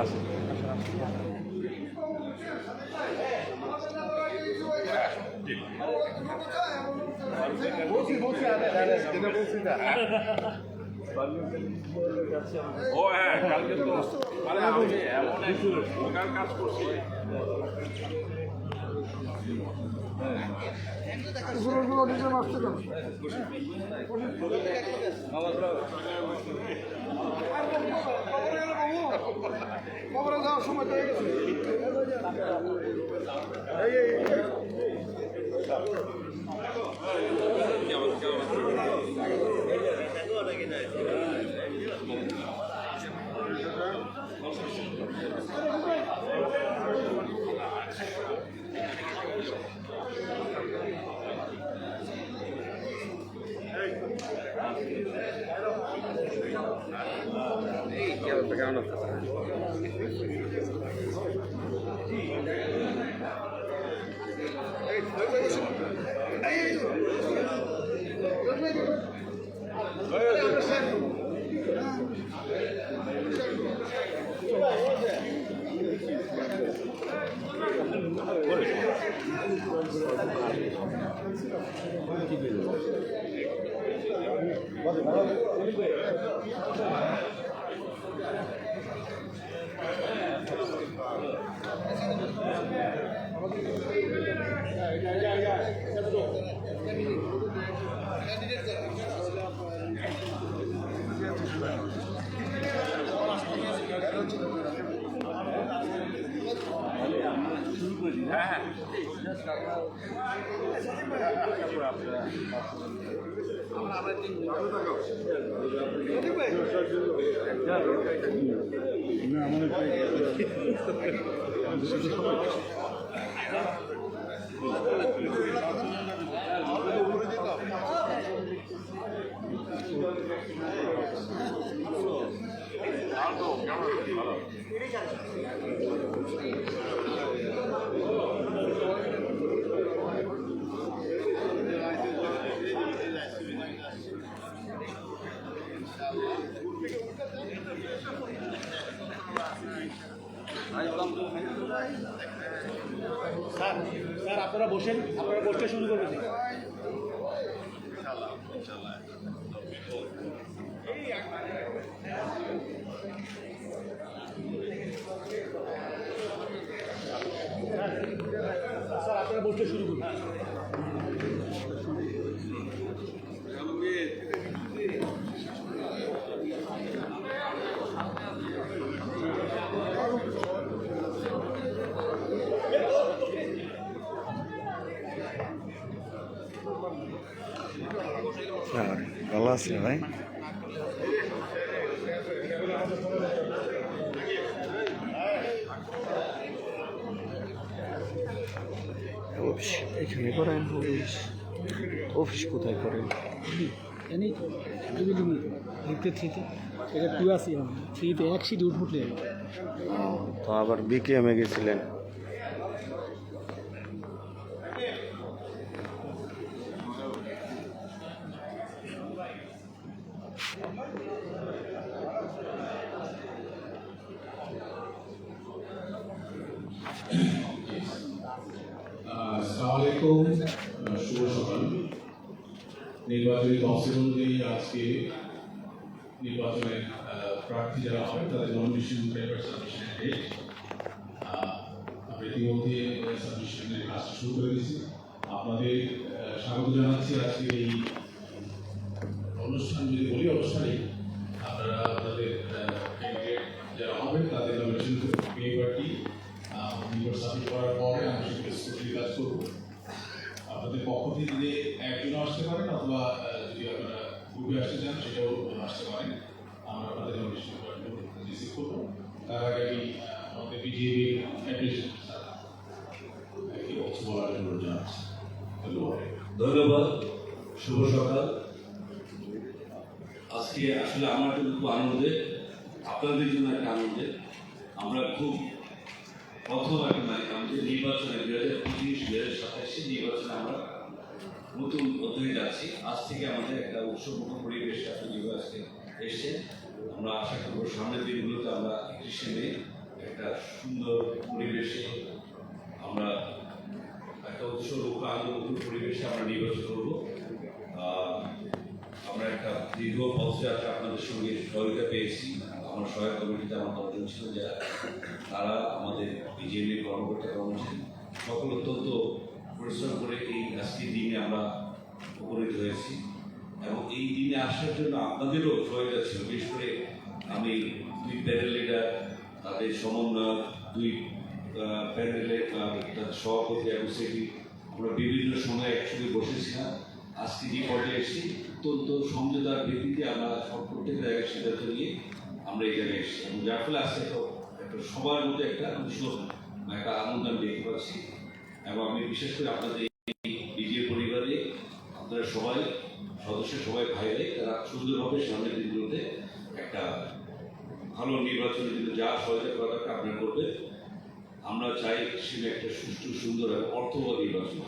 ও হ্যাঁ, কালকে তো মানে আমি এমন এক প্রকার কাজ করছি। যাওয়ার সময় কেমন স্যার স্যার আপনারা বসেন, আপনারা বসতে শুরু করবেন। স্যার আপনারা বসতে শুরু করুন। ভালো আছে ভাই? অফিস এখানে করেন? অফিস কোথায় করেন? এটা টু আসি আমি থ্রিতে এক সিট উঠলে তো আবার বিকেএমে গেছিলেন? আসসালামু আলাইকুম, শুভ সকাল। নির্বাচনী তফসিল অনুযায়ী আজকে নির্বাচনের প্রার্থী যারা হবে তাদের নমিনেশন পেপার সাবমিশনের ডেট। আমরা ইতিমধ্যে সাবমিশনের কাজ শুরু করে দিয়েছি। আপনাদের স্বাগত জানাচ্ছি আজকে এই অনুষ্ঠান। যদি বলি অনুষ্ঠানে আপনারা আপনাদের ক্যান্ডিডেট যারা হবে তাদের নমিনেশন পেপারটি সাবমিট করার পরে আমি সেটা স্কুটির কাজ করবো। আপনাদের পক্ষ থেকে যে একজন আসতে পারেন অথবা যদি আপনারা গ্রুপে আসতে চান সেটাও আসতে পারেন। আমরা আপনাদের নমিনেশন রিসিভ করবো। তার আগে আমি আমাদের বিজেপি বলার জন্য জানাচ্ছি। ধন্যবাদ। শুভ সকাল। আজকে আসলে আমার খুব আনন্দে, আপনাদের জন্য একটা আনন্দে। আমরা খুব প্রথম একটা নির্বাচনে 2025-2027 নির্বাচনে আমরা নতুন অধ্যায়ে যাচ্ছি। আজ থেকে আমাদের একটা উৎসবমুখর পরিবেশ আসলে আজকে এসছে। আমরা আশা করবো সামনের দিনগুলোতে আমরা 31শে মে সুন্দর পরিবেশে আমরা একটা উৎসব আনন্দ পরিবেশে আমরা নির্বাচন করব। আমরা একটা দীর্ঘ পথযাত্রা আপনাদের সঙ্গে সহযোগিতা পেয়েছি। আমার সহায়ক কমিটিতে আমার দলজন ছিল যারা তারা আমাদের বিজেপির কর্মকর্তা কর্মচারী সকল অত্যন্ত পরিশ্রম করে এই আজকের দিনে আমরা উপনীত হয়েছি এবং এই দিনে আসার জন্য আপনাদেরও সহায়তা ছিল। বিশেষ করে আমি দুই প্যানেল লিডার, তাদের সমন্বয়ক, দুই প্যানেলের তাদের সভাপতি এবং সেক্রেটারি, আমরা বিভিন্ন সময় একসঙ্গে বসেছিলাম। আজকে যে পর্যায়ে এসেছি অত্যন্ত সমঝোতার ভিত্তিতে আমরা প্রত্যেক জায়গায় সিদ্ধান্ত নিয়ে আমরা এই জায়গায় এসেছি এবং যার ফলে আজকে একটা সবার মধ্যে একটা উৎসব একটা আনন্দ আমি দেখতে পাচ্ছি। এবং আমি বিশেষ করে আপনাদের এই বিজেপি পরিবারে আপনারা সবাই সদস্য সবাই ভাইরাই তারা সুন্দরভাবে সামনের দিনগুলোতে একটা ভালো নির্বাচনের জন্য যা সহযোগিতা করা দরকার আপনারা করবেন। আমরা চাই সেটা একটা সুষ্ঠু সুন্দর এবং অর্থবহ নির্বাচন।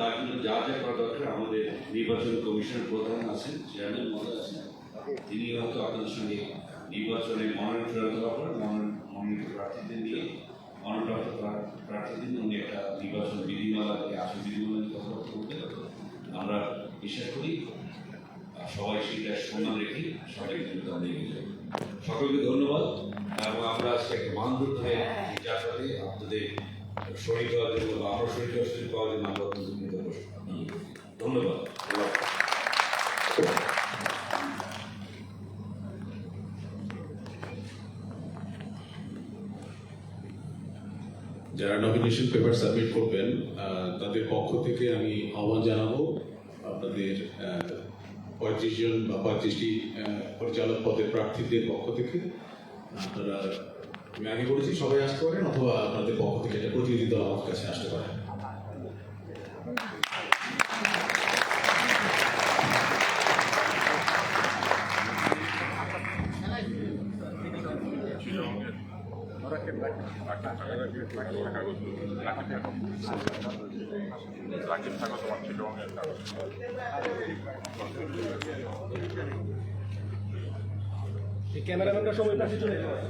তার জন্য যা যা করা দরকার আমাদের নির্বাচন কমিশনের প্রধান আছেন, চেয়ারম্যান মহোদয় আছেন, তিনি হয়তো আপনাদের সঙ্গে নির্বাচনে মনোনয়ন চূড়ান্ত হওয়ার পর মনোনীত প্রার্থীদের নিয়ে মনোনয়নপ্রাপ্ত প্রার্থীদের উনি একটা নির্বাচন বিধিমালাকে আসল বিধিমালাকে কথাবার্তা করবেন। আমরা বিশ্বাস করি সবাই সেটা সম্মান রেখে সবাইকে কিন্তু আমরা এগিয়ে যাব। সকলকে ধন্যবাদ এবং আমরা আজকে একটা বান্ধব হয়ে যার সাথে আপনাদের শরীর হওয়ার জন্য বা আমরা শরীর পাওয়ার জন্য আমরা অত্যন্ত ধন্যবাদ। যারা নমিনেশন পেপার সাবমিট করবেন তাদের পক্ষ থেকে আমি আহ্বান জানাবো আপনাদের 35 জন বা 35টি পরিচালক পদের প্রার্থীদের পক্ষ থেকে আপনারা, আমি আগে বলেছি সবাই আসতে পারেন অথবা আপনাদের পক্ষ থেকে একটা প্রতিনিধি দল আমার কাছে আসতে পারেন। ক্যামেরাম্যানরা সময় পাশে চলে যাবে।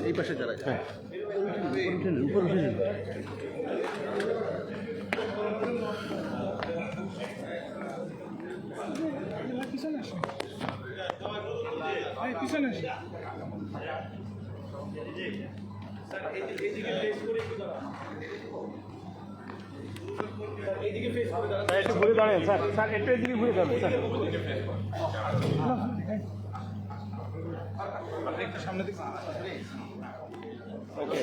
এই পাশে যারা উপর উঠে পিছনে একটু ঘুরে দাঁড়ান স্যার, স্যার একটু এদিকে ঘুরে দাঁড়ান স্যার, একটু সামনে দিকে। ওকে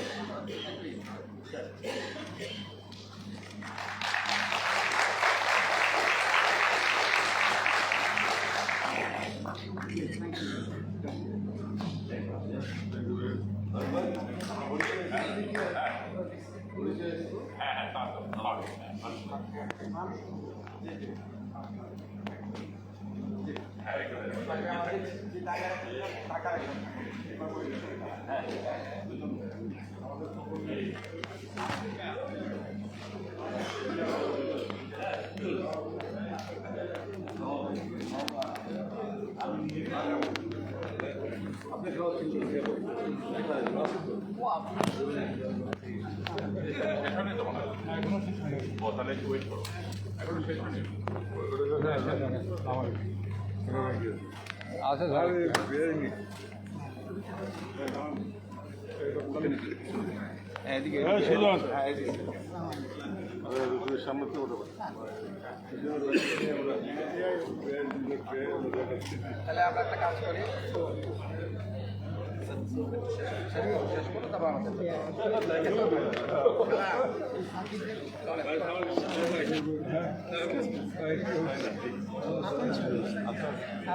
তাহলে একটু ওয়েট করো, এখনো শেষ হয়নি। আচ্ছা সামনে তো ওঠে তাহলে আমরা একটা কাজ করি, শেষ করো তারপর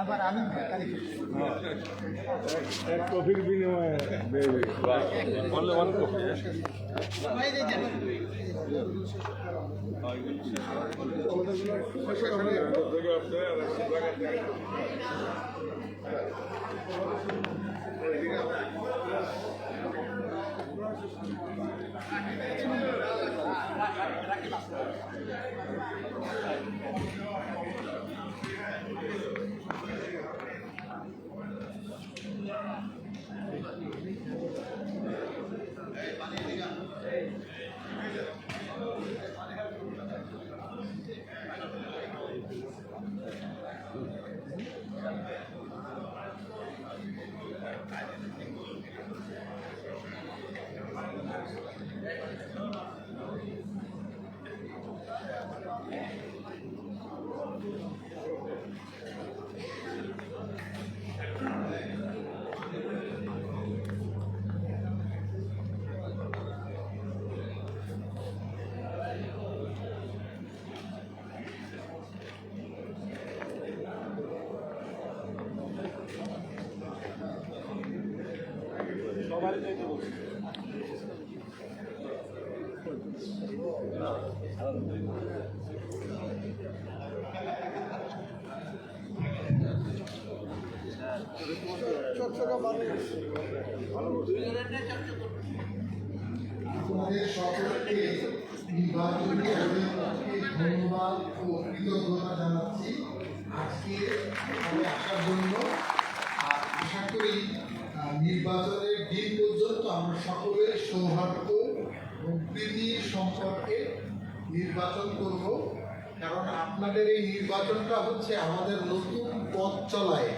আবার আমি এক কফির বিনিময়ে ওয়ান কফি Thank you. আপনাদের সকলকে নির্বাচনী অভিযানকে ধন্যবাদ ও কৃতজ্ঞতা জানাচ্ছি আজকে এখানে আসার জন্য। আর আশা করি নির্বাচনের দিন পর্যন্ত আমরা সকলের সৌহার্দ্য এবং প্রীতির সম্পর্কে নির্বাচন করব, কারণ আপনাদের এই নির্বাচনটা হচ্ছে আমাদের নতুন পথ চলায়